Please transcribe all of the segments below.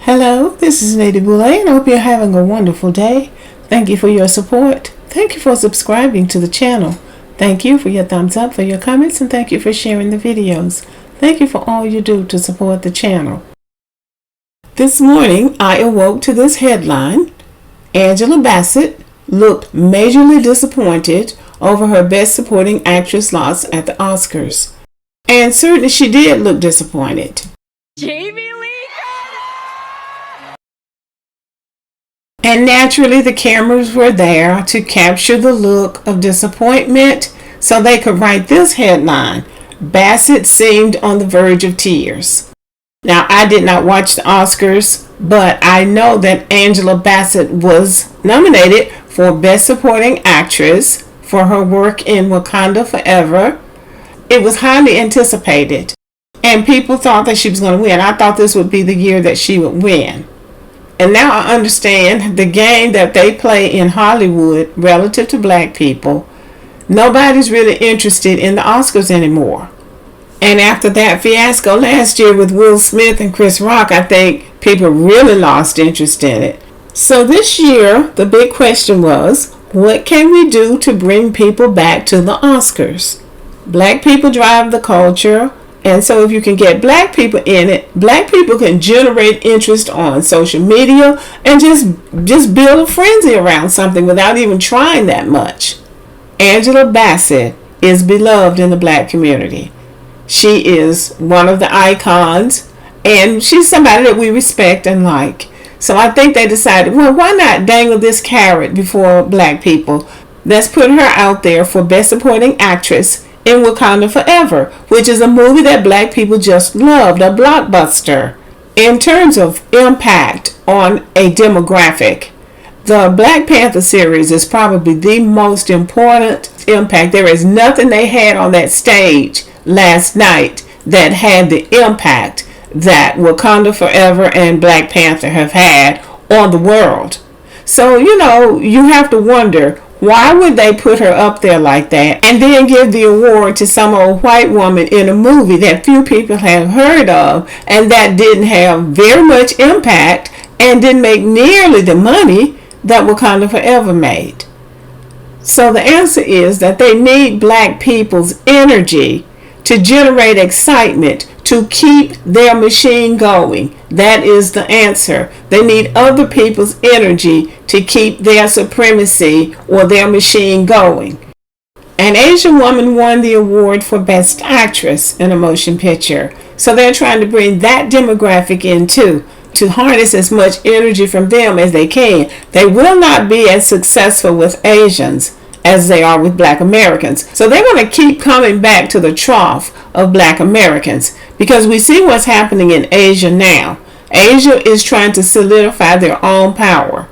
Hello, this is Lady Boulay, and I hope you're having a wonderful day. Thank you for your support. Thank you for subscribing to the channel. Thank you for your thumbs up, for your comments, and thank you for sharing the videos. Thank you for all you do to support the channel. This morning, I awoke to this headline. Angela Bassett looked majorly disappointed over her Best Supporting Actress loss at the Oscars. And certainly she did look disappointed. And naturally, the cameras were there to capture the look of disappointment so they could write this headline: Bassett seemed on the verge of tears. Now, I did not watch the Oscars, but I know that Angela Bassett was nominated for Best Supporting Actress for her work in Wakanda Forever. It was highly anticipated, and people thought that she was going to win. I thought this would be the year that she would win. And now I understand the game that they play in Hollywood relative to black people. Nobody's really interested in the Oscars anymore. And after that fiasco last year with Will Smith and Chris Rock, I think people really lost interest in it. So this year, the big question was, what can we do to bring people back to the Oscars? Black people drive the culture. And so if you can get black people in it, black people can generate interest on social media and just build a frenzy around something without even trying that much. Angela Bassett is beloved in the black community. She is one of the icons, and she's somebody that we respect and like. So I think they decided, well, why not dangle this carrot before black people? Let's put her out there for Best Supporting Actress in Wakanda Forever, which is a movie that black people just loved, a blockbuster. In terms of impact on a demographic, the Black Panther series is probably the most important impact. There is nothing they had on that stage last night that had the impact that Wakanda Forever and Black Panther have had on the world. So, you have to wonder, why would they put her up there like that and then give the award to some old white woman in a movie that few people have heard of and that didn't have very much impact and didn't make nearly the money that Wakanda Forever made? So the answer is that they need black people's energy to generate excitement, to keep their machine going. That is the answer. They need other people's energy to keep their supremacy or their machine going. An Asian woman won the award for Best Actress in a Motion Picture. So they're trying to bring that demographic in too, to harness as much energy from them as they can. They will not be as successful with Asians as they are with black Americans. So they're going to keep coming back to the trough of black Americans, because we see what's happening in Asia now. Asia is trying to solidify their own power.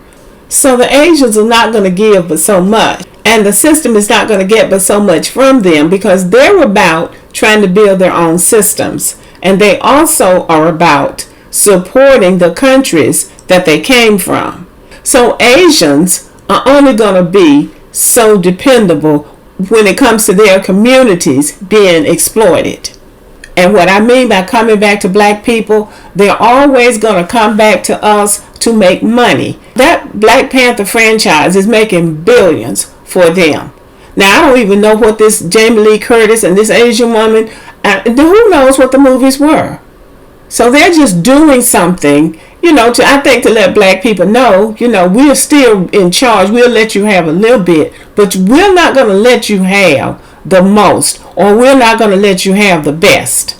So the Asians are not going to give but so much, and the system is not going to get but so much from them, because they're about trying to build their own systems, and they also are about supporting the countries that they came from. So Asians are only going to be so dependable when it comes to their communities being exploited. And what I mean by coming back to black people, they're always going to come back to us to make money. That Black Panther franchise is making billions for them. Now, I don't even know what this Jamie Lee Curtis and this Asian woman, who knows what the movies were. So they're just doing something, to let black people know, we're still in charge. We'll let you have a little bit, but we're not going to let you have the most, or we're not going to let you have the best.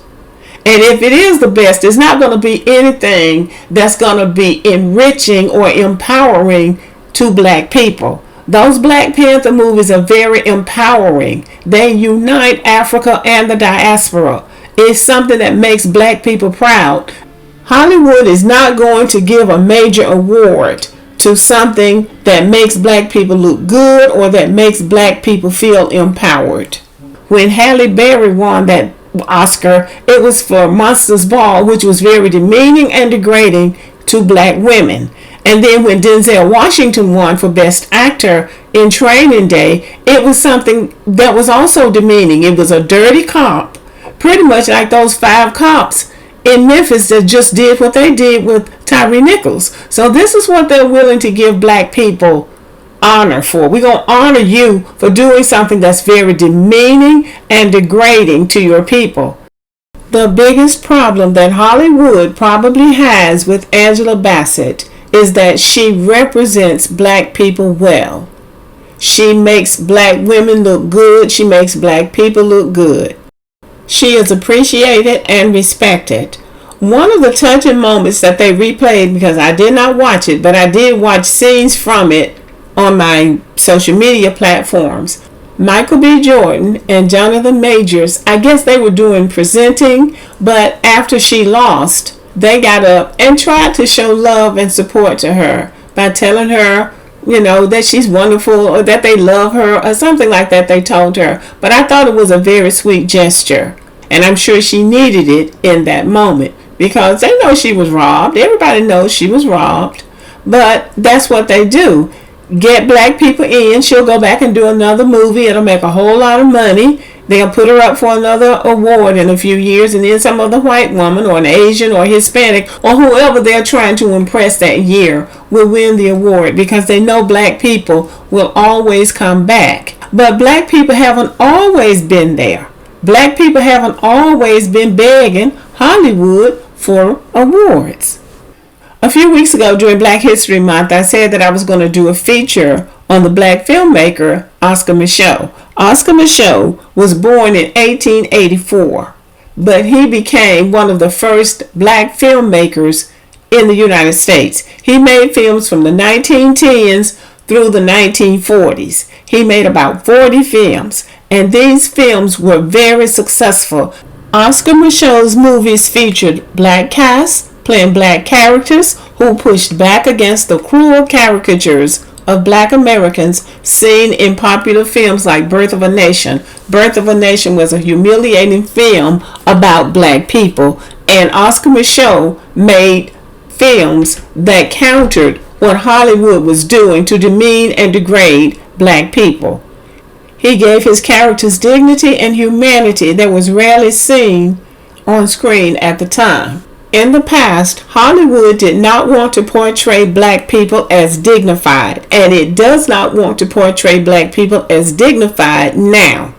And if it is the best, it's not going to be anything that's going to be enriching or empowering to black people. Those Black Panther movies are very empowering. They unite Africa and the diaspora. It's something that makes black people proud. Hollywood is not going to give a major award to something that makes black people look good or that makes black people feel empowered. When Halle Berry won that Oscar, it was for Monsters Ball, which was very demeaning and degrading to black women. And then when Denzel Washington won for Best Actor in Training Day, it was something that was also demeaning. It was a dirty cop, pretty much like those 5 cops in Memphis that just did what they did with Tyree Nichols. So this is what they're willing to give black people honor for. We're going to honor you for doing something that's very demeaning and degrading to your people. The biggest problem that Hollywood probably has with Angela Bassett is that she represents black people well. She makes black women look good. She makes black people look good. She is appreciated and respected. One of the touching moments that they replayed, because I did not watch it, but I did watch scenes from it on my social media platforms. Michael B. Jordan and Jonathan Majors, I guess they were doing presenting, but after she lost, they got up and tried to show love and support to her by telling her, that she's wonderful, or that they love her, or something like that they told her. But I thought it was a very sweet gesture, and I'm sure she needed it in that moment, because they know she was robbed. Everybody knows she was robbed, but that's what they do. Get black people in. She'll go back and do another movie. It'll make a whole lot of money. They'll put her up for another award in a few years, and then some other white woman or an Asian or Hispanic or whoever they're trying to impress that year will win the award, because they know black people will always come back. But black people haven't always been there. Black people haven't always been begging Hollywood for awards. A few weeks ago during Black History Month, I said that I was going to do a feature on the black filmmaker Oscar Micheaux. Oscar Micheaux was born in 1884, but he became one of the first black filmmakers in the United States. He made films from the 1910s through the 1940s. He made about 40 films, and these films were very successful. Oscar Micheaux's movies featured black casts, playing black characters who pushed back against the cruel caricatures of black Americans seen in popular films like Birth of a Nation. Birth of a Nation was a humiliating film about black people, and Oscar Micheaux made films that countered what Hollywood was doing to demean and degrade black people. He gave his characters dignity and humanity that was rarely seen on screen at the time. In the past, Hollywood did not want to portray black people as dignified, and it does not want to portray black people as dignified now.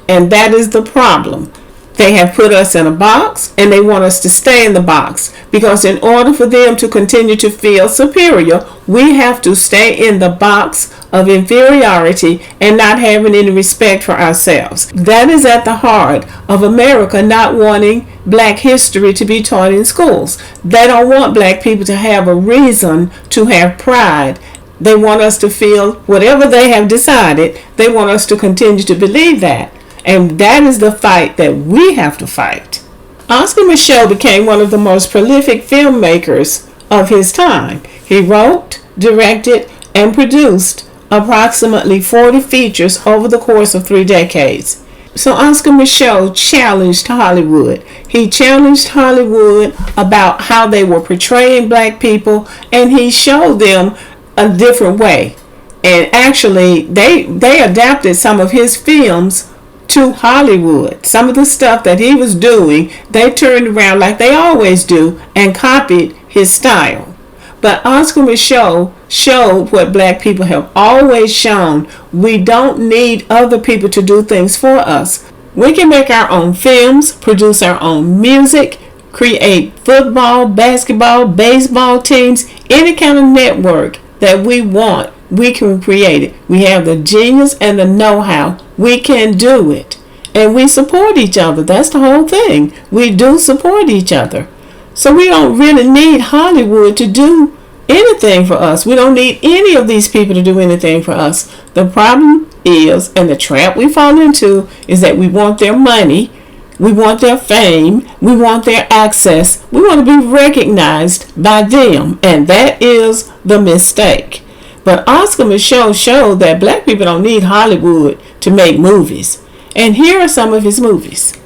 And that is the problem. They have put us in a box, and they want us to stay in the box, because in order for them to continue to feel superior, we have to stay in the box of inferiority and not having any respect for ourselves. That is at the heart of America not wanting black history to be taught in schools. They don't want black people to have a reason to have pride. They want us to feel whatever they have decided. They want us to continue to believe that. And that is the fight that we have to fight. Oscar Micheaux became one of the most prolific filmmakers of his time. He wrote, directed, and produced approximately 40 features over the course of 3 decades. So Oscar Micheaux challenged Hollywood. He challenged Hollywood about how they were portraying black people, and he showed them a different way. And actually, they adapted some of his films to Hollywood. Some of the stuff that he was doing, they turned around like they always do and copied his style. But Oscar Micheaux showed what black people have always shown. We don't need other people to do things for us. We can make our own films, produce our own music, create football, basketball, baseball teams, any kind of network that we want. We can create it. We have the genius and the know-how. We can do it. And we support each other. That's the whole thing. We do support each other. So we don't really need Hollywood to do anything for us. We don't need any of these people to do anything for us. The problem is, and the trap we fall into, is that we want their money. We want their fame. We want their access. We want to be recognized by them. And that is the mistake. But Oscar Micheaux showed that black people don't need Hollywood to make movies. And here are some of his movies.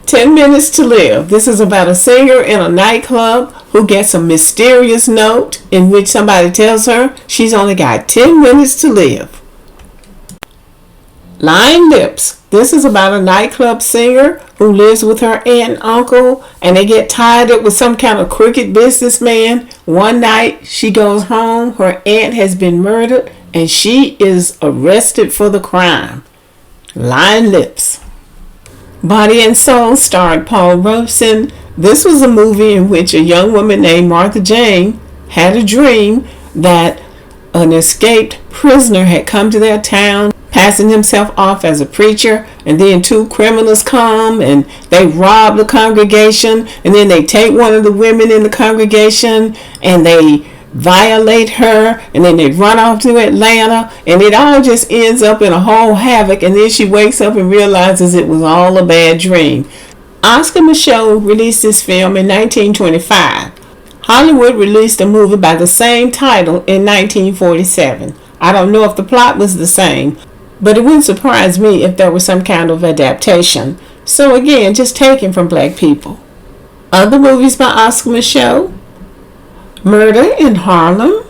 10 Minutes to Live. This is about a singer in a nightclub who gets a mysterious note in which somebody tells her she's only got 10 minutes to live. Lying Lips. This is about a nightclub singer who lives with her aunt and uncle, and they get tied up with some kind of crooked businessman. One night she goes home, her aunt has been murdered, and she is arrested for the crime. Lying Lips. Body and Soul starred Paul Robeson. This was a movie in which a young woman named Martha Jane had a dream that an escaped prisoner had come to their town, passing himself off as a preacher, and then two criminals come and they rob the congregation, and then they take one of the women in the congregation and they violate her, and then they run off to Atlanta, and it all just ends up in a whole havoc, and then she wakes up and realizes it was all a bad dream. Oscar Micheaux released this film in 1925. Hollywood released a movie by the same title in 1947. I don't know if the plot was the same, but it wouldn't surprise me if there was some kind of adaptation. So again, just taken from black people. Other movies by Oscar Micheaux: Murder in Harlem,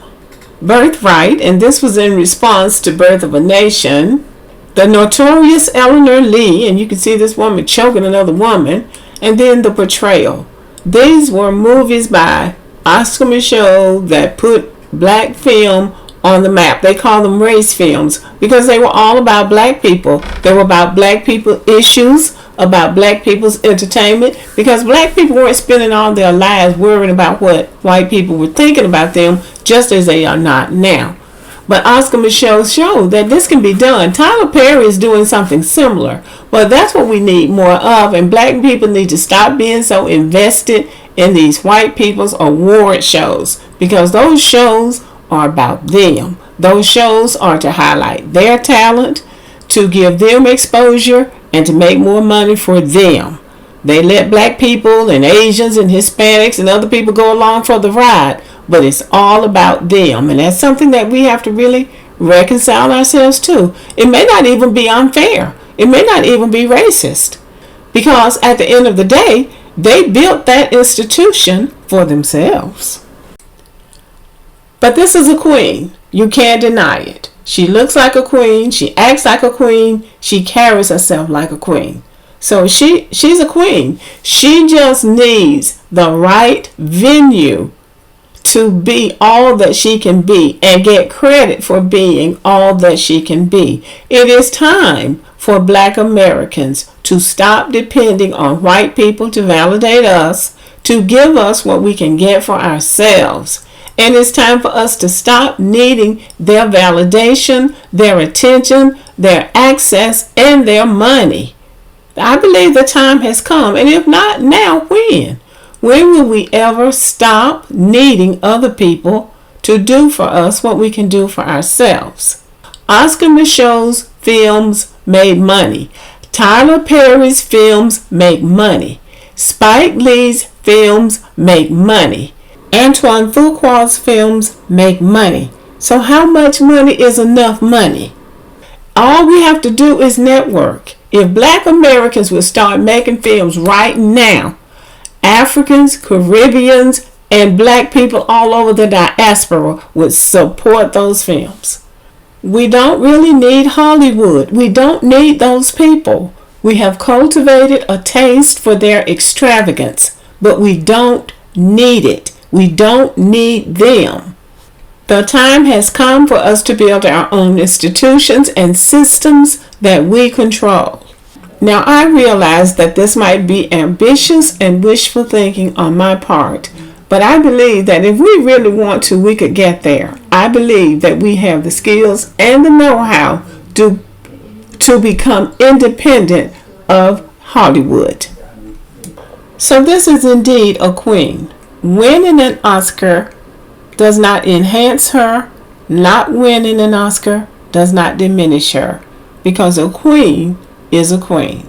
Birthright, and this was in response to Birth of a Nation, The Notorious Eleanor Lee, and you can see this woman choking another woman, and then The Portrayal. These were movies by Oscar Micheaux that put black film on the map. They call them race films because they were all about black people. They were about black people issues, about black people's entertainment, because black people weren't spending all their lives worrying about what white people were thinking about them, just as they are not now. But Oscar Micheaux showed that this can be done. Tyler Perry is doing something similar, but that's what we need more of, and black people need to stop being so invested in these white people's award shows, because those shows are about them. Those shows are to highlight their talent, to give them exposure, and to make more money for them. They let black people and Asians and Hispanics and other people go along for the ride, but it's all about them, and that's something that we have to really reconcile ourselves to. It may not even be unfair. It may not even be racist, because at the end of the day, they built that institution for themselves. But this is a queen. You can't deny it. She looks like a queen. She acts like a queen. She carries herself like a queen. So she's a queen. She just needs the right venue to be all that she can be and get credit for being all that she can be. It is time for black Americans to stop depending on white people to validate us, to give us what we can get for ourselves. And it's time for us to stop needing their validation, their attention, their access, and their money. I believe the time has come. And if not now, when? When will we ever stop needing other people to do for us what we can do for ourselves? Oscar Micheaux's films made money. Tyler Perry's films make money. Spike Lee's films make money. Antoine Fuqua's films make money. So how much money is enough money? All we have to do is network. If black Americans would start making films right now, Africans, Caribbeans, and black people all over the diaspora would support those films. We don't really need Hollywood. We don't need those people. We have cultivated a taste for their extravagance, but we don't need it. We don't need them. The time has come for us to build our own institutions and systems that we control. Now, I realize that this might be ambitious and wishful thinking on my part, but I believe that if we really want to, we could get there. I believe that we have the skills and the know-how to become independent of Hollywood. So this is indeed a queen. Winning an Oscar does not enhance her. Not winning an Oscar does not diminish her, because a queen is a queen.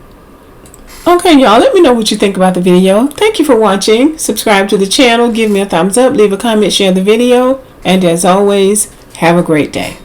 Okay, y'all, let me know what you think about the video. Thank you for watching. Subscribe to the channel, give me a thumbs up, leave a comment, share the video, and as always, have a great day.